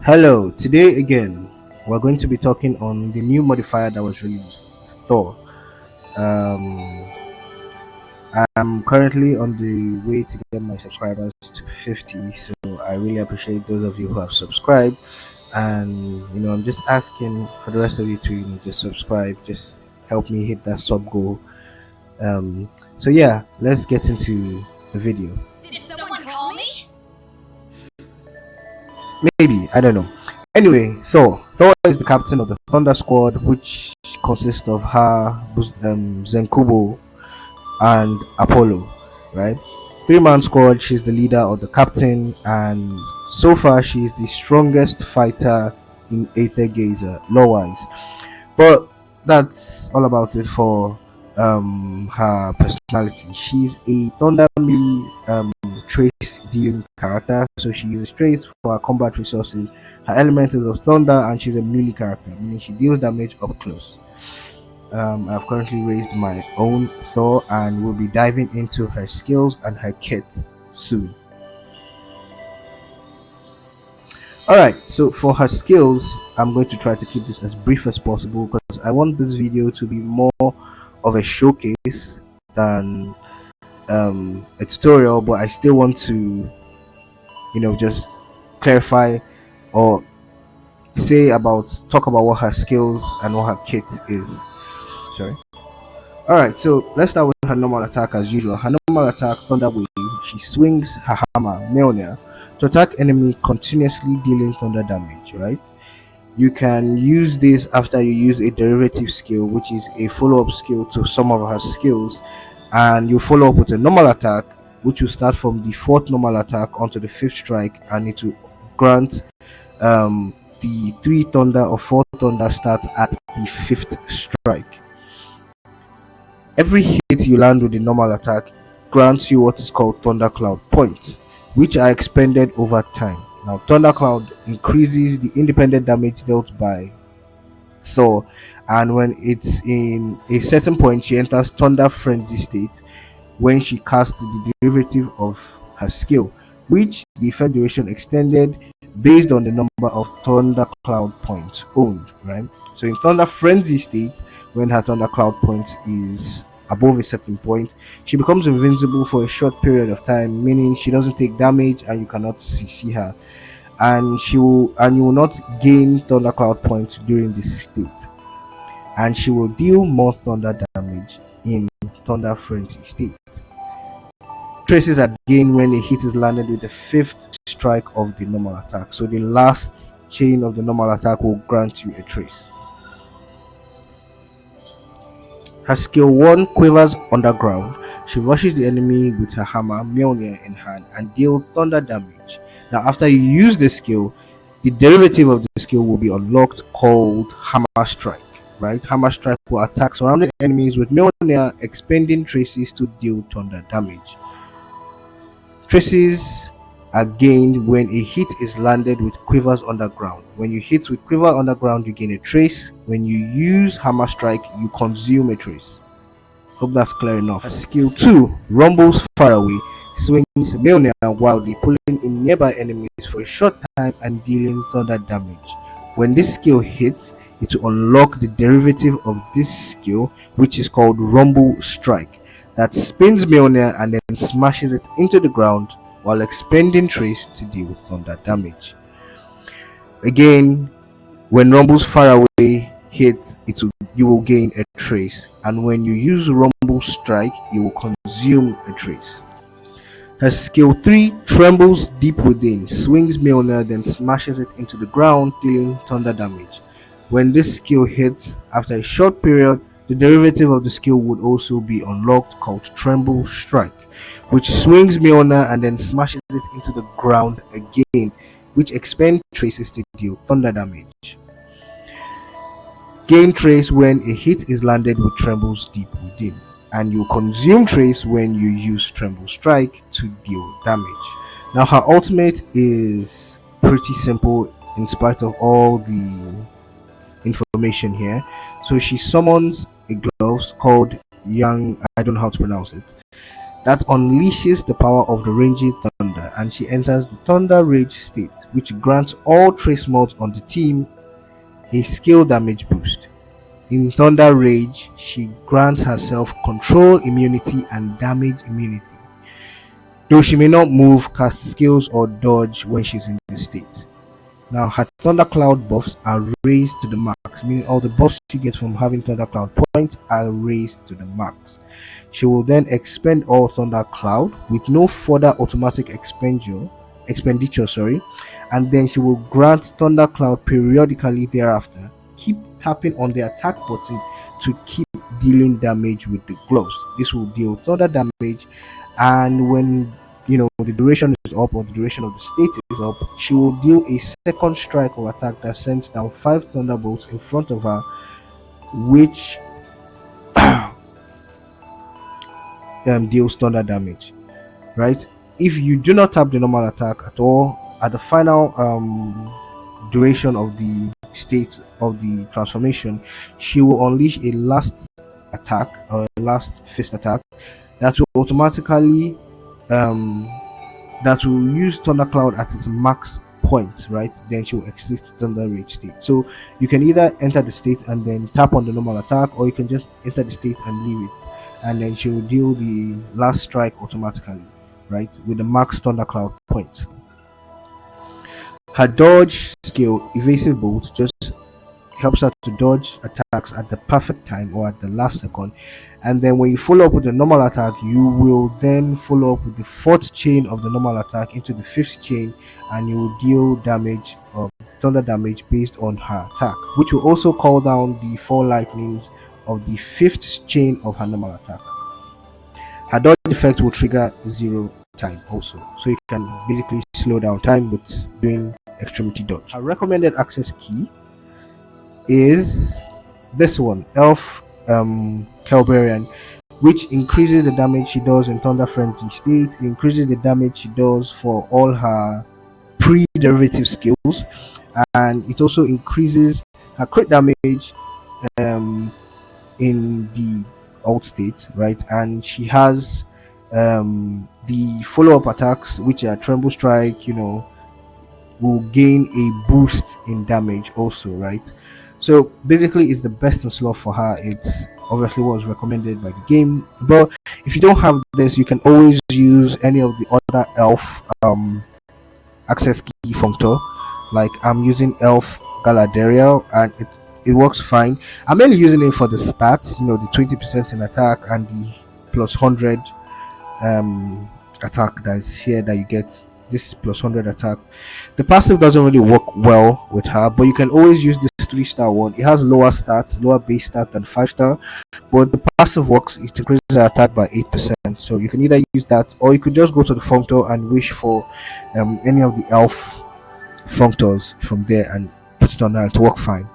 Hello, today again we're going to be talking on the new modifier that was released, Thor. Um, I'm currently on the way to get my subscribers to 50, so I really appreciate those of you who have subscribed. And I'm just asking for the rest of you to just subscribe, just help me hit that sub goal. So yeah, let's get into the video. Did someone call me? Maybe, I don't know. Anyway, Thor is the captain of the Thunder Squad, which consists of her, Zenkubo, and Apollo, right? Three-man squad. She's the leader or the captain, and so far she's the strongest fighter in Aether Gazer, lore-wise. But that's all about it for her personality. She's a Thunder melee trace dealing character, so she uses trace for her combat resources. Her element is of thunder, and she's a melee character, meaning she deals damage up close. I've currently raised my own Thor, and we'll be diving into her skills and her kit soon. Alright, so for her skills, I'm going to try to keep this as brief as possible because I want this video to be more of a showcase than a tutorial, but I still want to, just clarify or talk about what her skills and what her kit is. Sorry. Alright, so let's start with her normal attack as usual. Her normal attack, Thunder Wave, she swings her hammer, Mjolnir, to attack enemy continuously dealing thunder damage, right? You can use this after you use a derivative skill, which is a follow-up skill to some of her skills, and you follow up with a normal attack, which will start from the fourth normal attack onto the fifth strike, and it will grant the three thunder or four thunder starts at the fifth strike. Every hit you land with the normal attack grants you what is called Thundercloud points, which are expended over time. Now, Thundercloud increases the independent damage dealt by Thor, and when it's in a certain point, she enters Thunder Frenzy state when she casts the derivative of her skill, which the effect duration extended based on the number of Thundercloud points owned, right? So in Thunder Frenzy state, when her Thundercloud point is above a certain point, she becomes invincible for a short period of time, meaning she doesn't take damage and you cannot see her. And you will not gain Thundercloud points during this state. And she will deal more thunder damage in Thunder Frenzy state. Traces are gained when a hit is landed with the fifth strike of the normal attack. So the last chain of the normal attack will grant you a trace. Her skill 1 quivers underground. She rushes the enemy with her hammer, Mjolnir in hand, and deals thunder damage. Now, after you use the skill, the derivative of the skill will be unlocked called Hammer Strike. Right? Hammer Strike will attack surrounding enemies with Mjolnir, expending traces to deal thunder damage. Traces are gained when a hit is landed with quivers underground. When you hit with quiver underground, you gain a trace. When you use hammer strike, you consume a trace. Hope that's clear enough. Skill 2 rumbles far away, swings Mjolnir wildly, pulling in nearby enemies for a short time and dealing thunder damage. When this skill hits, it will unlock the derivative of this skill, which is called Rumble Strike, that spins Mjolnir and then smashes it into the ground while expending trace to deal thunder damage. Again, when Rumble's far away hit, you will gain a trace, and when you use Rumble Strike, you will consume a trace. Her skill 3 trembles deep within, swings Mjolnir, then smashes it into the ground, dealing thunder damage. When this skill hits, after a short period, the derivative of the skill would also be unlocked called Tremble Strike, which swings Mjolnir and then smashes it into the ground again, which expends traces to deal thunder damage. Gain trace when a hit is landed with Trembles deep within, and you consume trace when you use Tremble Strike to deal damage. Now her ultimate is pretty simple in spite of all the information here. So she summons a glove called Yang, I don't know how to pronounce it. that unleashes the power of the raging thunder, and she enters the Thunder Rage state, which grants all trace mods on the team a skill damage boost. In Thunder Rage, she grants herself control immunity and damage immunity, though she may not move, cast skills, or dodge when she's in this state. Now, her Thundercloud buffs are raised to the max, meaning all the buffs she gets from having Thundercloud points are raised to the max. She will then expend all Thundercloud with no further automatic expenditure, and then she will grant Thundercloud periodically thereafter. Keep tapping on the attack button to keep dealing damage with the gloves. This will deal thunder damage, and when the duration is up or the duration of the state is up, she will deal a second strike or attack that sends down 5 thunderbolts in front of her, which deals thunder damage, right? If you do not tap the normal attack at all at the final duration of the state of the transformation, she will unleash a last attack or last fist attack that will automatically that will use Thundercloud at its max point, right? Then she will exit Thunder Rage state. So you can either enter the state and then tap on the normal attack, or you can just enter the state and leave it, and then she will deal the last strike automatically, right? With the max Thundercloud point. Her dodge skill, Evasive Bolt, just helps her to dodge attacks at the perfect time or at the last second, and then when you follow up with the normal attack, you will then follow up with the 4th chain of the normal attack into the 5th chain, and you will deal damage or thunder damage based on her attack, which will also call down the 4 lightnings of the 5th chain of her normal attack. Her dodge effect will trigger 0 time also, so you can basically slow down time with doing extremity dodge. Her recommended access key is this one, Elf Kelberian, which increases the damage she does in Thunder Frenzy state, increases the damage she does for all her pre-derivative skills, and it also increases her crit damage in the alt state, right? And she has the follow-up attacks, which are Tremble Strike, will gain a boost in damage also, right? So basically it's the best in slot for her. It's obviously was recommended by the game, but if you don't have this, you can always use any of the other elf access key Functor. Like I'm using Elf Galadriel, and it works fine. I'm mainly using it for the stats, the 20% in attack and the plus 100 attack that's here that you get. This plus 100 attack. The passive doesn't really work well with her, but you can always use this 3-star one. It has lower stats, lower base stat than 5-star, but the passive works. It increases the attack by 8%, so you can either use that, or you could just go to the Functor and wish for any of the elf Functors from there and put it on there to work fine.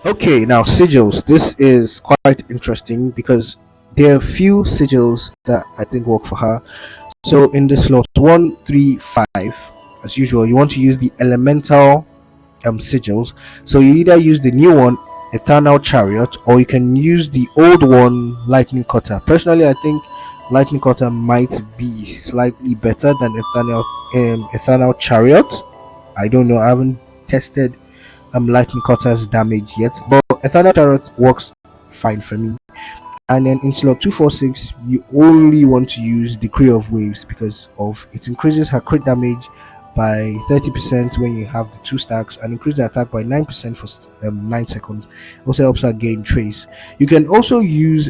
Okay, now Sigils. This is quite interesting because there are a few Sigils that I think work for her. So in the slot 1, 3, 5, as usual, you want to use the elemental Sigils. So you either use the new one, Eternal Chariot, or you can use the old one, Lightning Cutter. Personally, I think Lightning Cutter might be slightly better than Eternal Chariot. I don't know. I haven't tested Lightning Cutter's damage yet, but Eternal Chariot works fine for me. And then in slot 246, you only want to use Decree of Waves because of it increases her crit damage by 30% when you have the 2 stacks, and increase the attack by 9% for 9 seconds. Also helps her gain trace. You can also use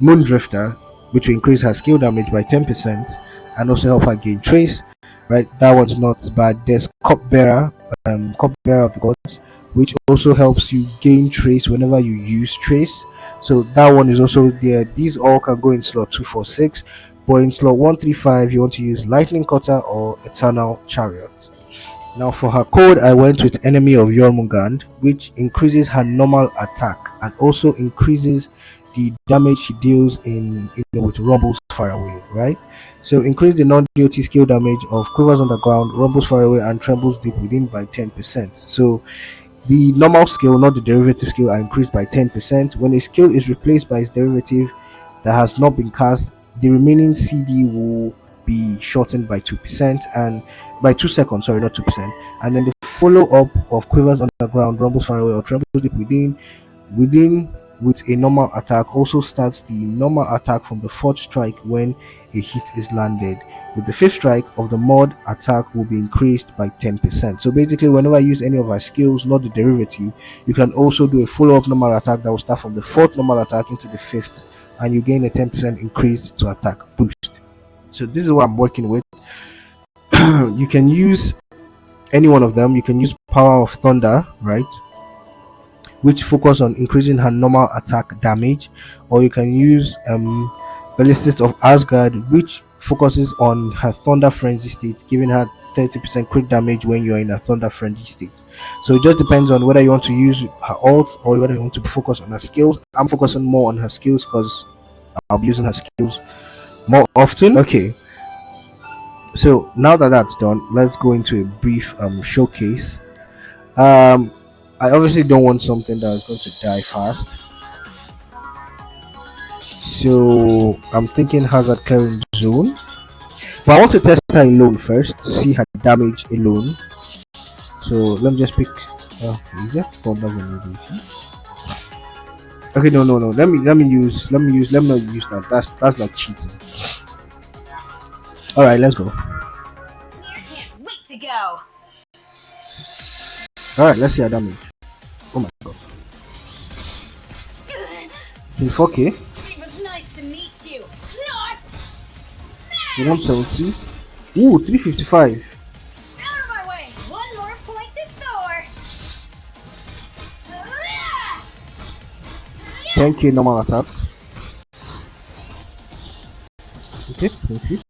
Moondrifter, which will increase her skill damage by 10% and also help her gain trace. Right, that one's not bad. There's Cupbearer of the Gods, which also helps you gain trace whenever you use trace. So that one is also there. These all can go in slot 246, but in slot 135 you want to use Lightning Cutter or Eternal Chariot. Now for her code, I went with Enemy of Jormungand, which increases her normal attack and also increases the damage she deals with Rumbles Far Away, right? So increase the non-DOT skill damage of Quivers Underground, Rumbles Far Away, and Trembles Deep Within by 10%. So the normal skill, not the derivative skill, are increased by 10%. When a skill is replaced by its derivative that has not been cast, the remaining CD will be shortened by 2% and by 2 seconds, sorry, not 2%. And then the follow up of quivers underground, rumbles far away, or trembles deep within with a normal attack also starts the normal attack from the fourth strike when a hit is landed. With the fifth strike of the mod, attack will be increased by 10%. So basically, whenever I use any of our skills, not the derivative, you can also do a follow-up normal attack that will start from the fourth normal attack into the fifth, and you gain a 10% increase to attack boost. So this is what I'm working with. You can use any one of them. You can use Power of Thunder, right, which focus on increasing her normal attack damage, or you can use Ballistics of Asgard, which focuses on her Thunder Frenzy state, giving her 30% crit damage when you're in a Thunder Frenzy state. So it just depends on whether you want to use her ult or whether you want to focus on her skills. I'm focusing more on her skills because I'll be using her skills more often. Okay, so now that that's done, let's go into a brief showcase. I obviously don't want something that is going to die fast, so I'm thinking Hazard Clearing Zone, but I want to test her alone first to see her damage alone. So let me just pick is that Thunder Veneration? Okay, no, let me not use that. That's like cheating. All right, let's go. Can't wait to go. All right, let's see her damage. Oh my god, 24k. It was nice to meet you. Not 170. Ooh, 355. out of my way. One more point to Thor. 10k normal attack. Okay, 20.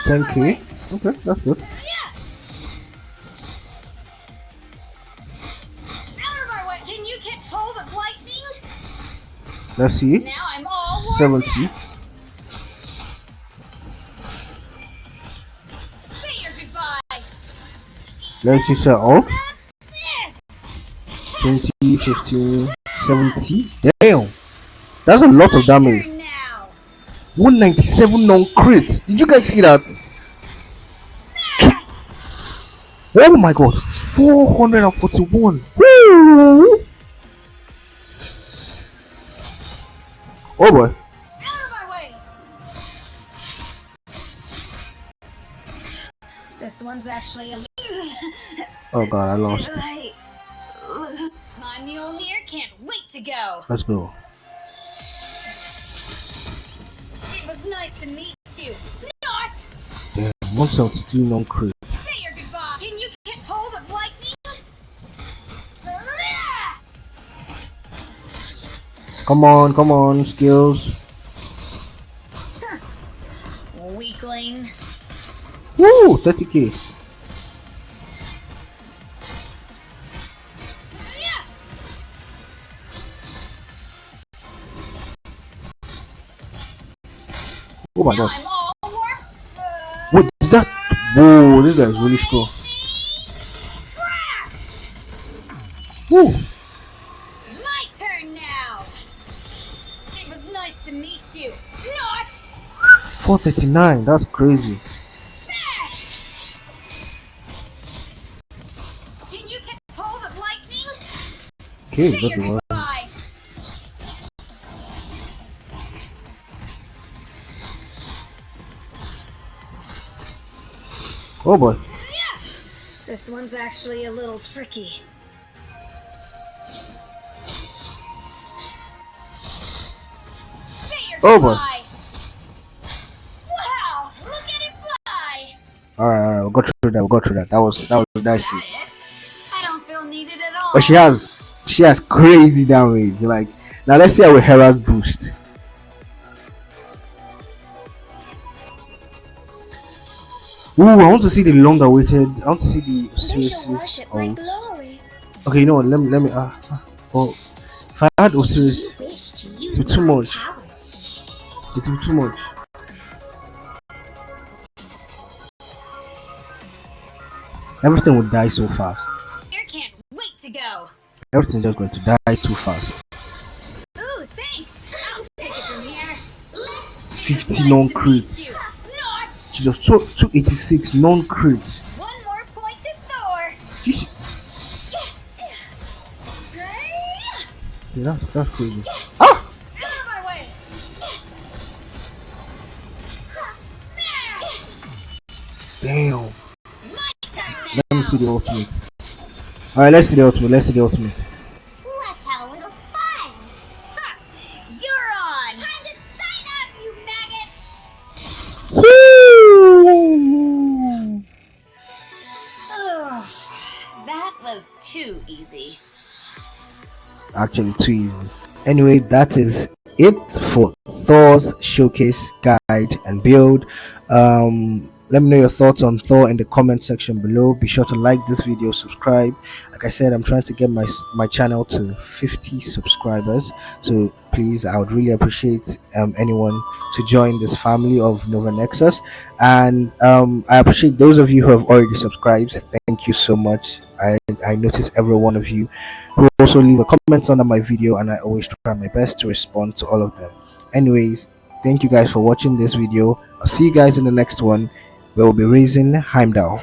10k. Okay, that's good. Out of my way. Can you catch hold of lightning? Let's see. Now I'm all 70. Say your goodbye. Let's use her ult. Yes. 20, 15, 70. Damn, that's a lot of damage. Turn now. 197 non-crit. Did you guys see that? Oh my god, 441. Woo! Oh boy. Out of my way. This one's actually a Oh god, I lost. My Mjolnir can't wait to go. Let's go. It was nice to meet you. Not. Damn, 172 non-crit. Say your goodbye. Can you catch hold of lightning? Come on, skills. Weakling. Woo, 30k. Oh my god. I'm all warped. What did that? Whoa, this guy's really strong. Woo. My turn now. It was nice to meet you. Not. 439, that's crazy. Can you catch hold of lightning? Okay, Say good your one. goodbye. Oh boy. This one's actually a little tricky. Say your Oh boy. goodbye. Wow, look at it fly. Alright, we'll go through that. That was nice. That it? I don't feel needed at all. But she has crazy damage. Like, now let's see how with Hera's boost. Ooh, I want to see the long awaited. I want to see the Osiris ult. Okay, you know what? Let me. Oh, if I had Osiris, it would too much. It would too much. Everything would die so fast. Can't wait to go. Everything's just going to die too fast. Ooh, 250 Nice to non-crit. meet you. Not. Jesus, 286 non-crit. One more point to Thor. Jesus, yeah, that's crazy. Ah, Out of my way. damn. My turn Let me now. see the ultimate. All right, let's see the ultimate. Let's see the ultimate. Let's have a little fun. Ha! You're on. Time to sign up, you maggots. Woo! Ugh, that was too easy. Actually, too easy. Anyway, that is it for Thor's showcase guide and build. Let me know your thoughts on Thor in the comment section below. Be sure to like this video, subscribe. Like I said, I'm trying to get my channel to 50 subscribers, so please, I would really appreciate anyone to join this family of Nova Nexus. And I appreciate those of you who have already subscribed. Thank you so much. I notice every one of you who also leave a comment under my video, and I always try my best to respond to all of them. Anyways, thank you guys for watching this video. I'll see you guys in the next one where we'll be raising Heimdall.